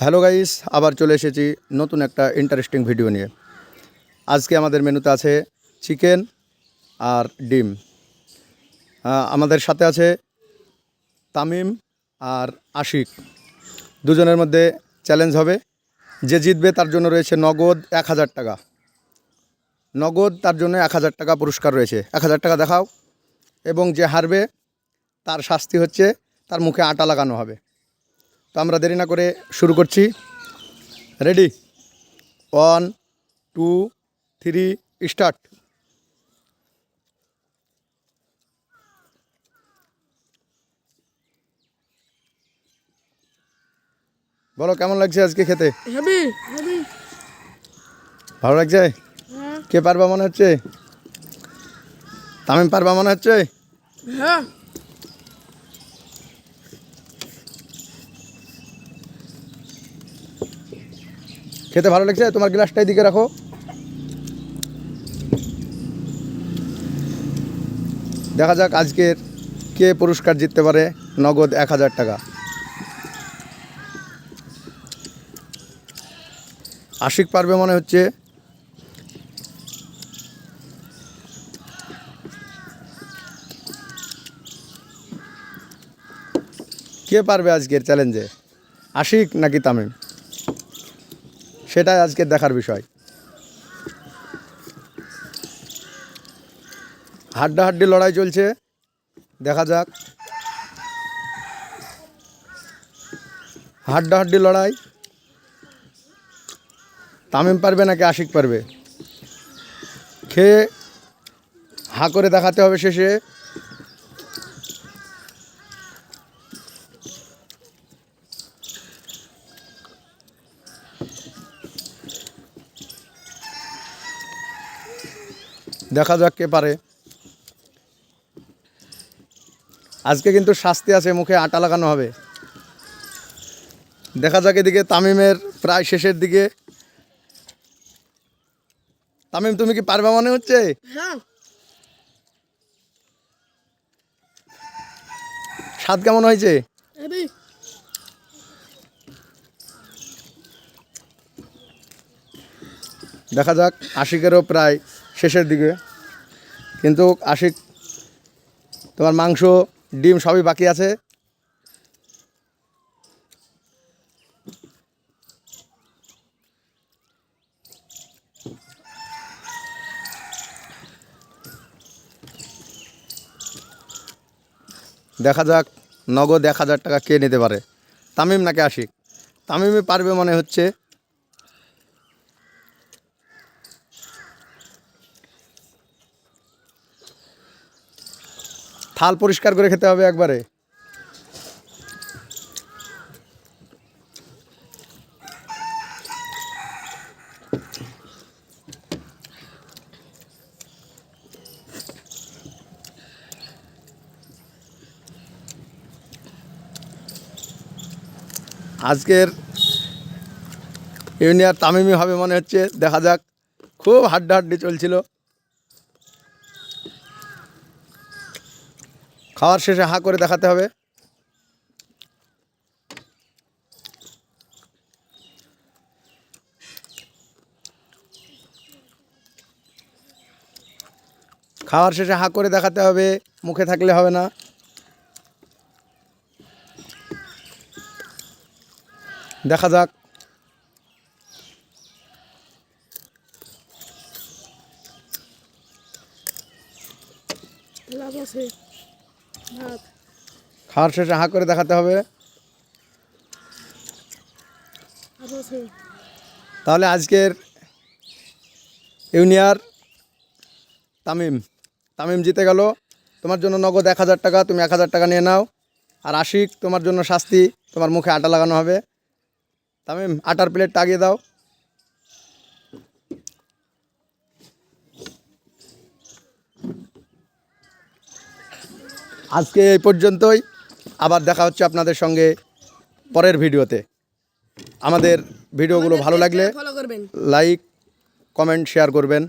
Hello guys, আবার চলে এসেছি নতুন একটা ইন্টারেস্টিং ভিডিও নিয়ে। আজকে আমাদের মেনুতে আছে চিকেন আর ডিম। আমাদের সাথে আছে তামিম আর আশিক। দুজনের মধ্যে চ্যালেঞ্জ হবে। যে জিতবে তার জন্য রয়েছে নগদ 1000 টাকা। নগদ তার জন্য 1000 টাকা পুরস্কার রয়েছে। 1000 টাকা দেখাও। এবং যে হারবে তার শাস্তি হচ্ছে তার মুখে আটা লাগানো হবে। তো আমরা দেরি না করে শুরু করছি। রেডি? 1 2 3 স্টার্ট। বলো কেমন লাগছে আজকে খেতে? Heavy heavy. ভালো লাগছে? হ্যাঁ কে পারবা মনে হচ্ছে? তামিম পারবা মনে হচ্ছে? হ্যাঁ। খেতে ভালো লাগছে? তোমার গ্লাসটা এদিকে রাখো। দেখা যাক আজকের কে পুরস্কার জিততে পারে নগদ 1000 টাকা। আশিক পারবে মনে হচ্ছে। কে পারবে আজকের চ্যালেঞ্জে, আশিক নাকি তামিম? সেটাই আজকের দেখার বিষয়। হাড্ডাহাড্ডি লড়াই চলছে, দেখা যাক। হাড্ডাহাড্ডি লড়াই, তামিম পারবে নাকি আশিক পারবে? খেয়ে হাঁ করে দেখাতে হবে শেষে। দেখা যাক কে পারে। আজকে কিন্তু শাস্তি আছে, মুখে আটা লাগানো হবে। দেখা যাক, এদিকে তামিমের প্রায় শেষের দিকে। তামিম তুমি কি পারবা মনে হচ্ছে? হ্যাঁ স্বাদ কেমন হয়েছে? হেভি। দেখা যাক, আশিকেরও প্রায় শেষের দিকে। কিন্তু আশিক, তোমার মাংস ডিম সবই বাকি আছে। দেখা যাক নগদ 1000 টাকা কে নিতে পারে, তামিম নাকি আশিক? তামিমই পারবে মনে হচ্ছে। থাল পরিষ্কার করে খেতে হবে একবারে। আজকের ইউনিয়ার তামিমই হবে মনে হচ্ছে। দেখা যাক, খুব হাড্ডাহাড্ডি চলছিল। খাওয়ার শেষে হাঁ করে দেখাতে হবে। খাওয়ার শেষে হাঁ করে দেখাতে হবে, মুখে থাকলে হবে না। দেখা যাক। লাভ আছে ভাত। খাওয়ার শেষে হাঁ করে দেখাতে হবে। লাভ আছে। তাহলে আজকের ইউনিয়ার তামিম তামিম জিতে গেল। তোমার জন্য নগদ 1000 টাকা, তুমি 1000 টাকা নিয়ে নাও। আর আশিক, তোমার জন্য শাস্তি, তোমার মুখে আটা লাগানো হবে। তামিম, আটার প্লেটটা আগিয়ে দাও। আজকে এই পর্যন্তই। আবার দেখা হচ্ছে আপনাদের সঙ্গে পরের ভিডিওতে। আমাদের ভিডিওগুলো ভালো লাগলে ফলো করবেন। লাইক, কমেন্ট, শেয়ার করবেন।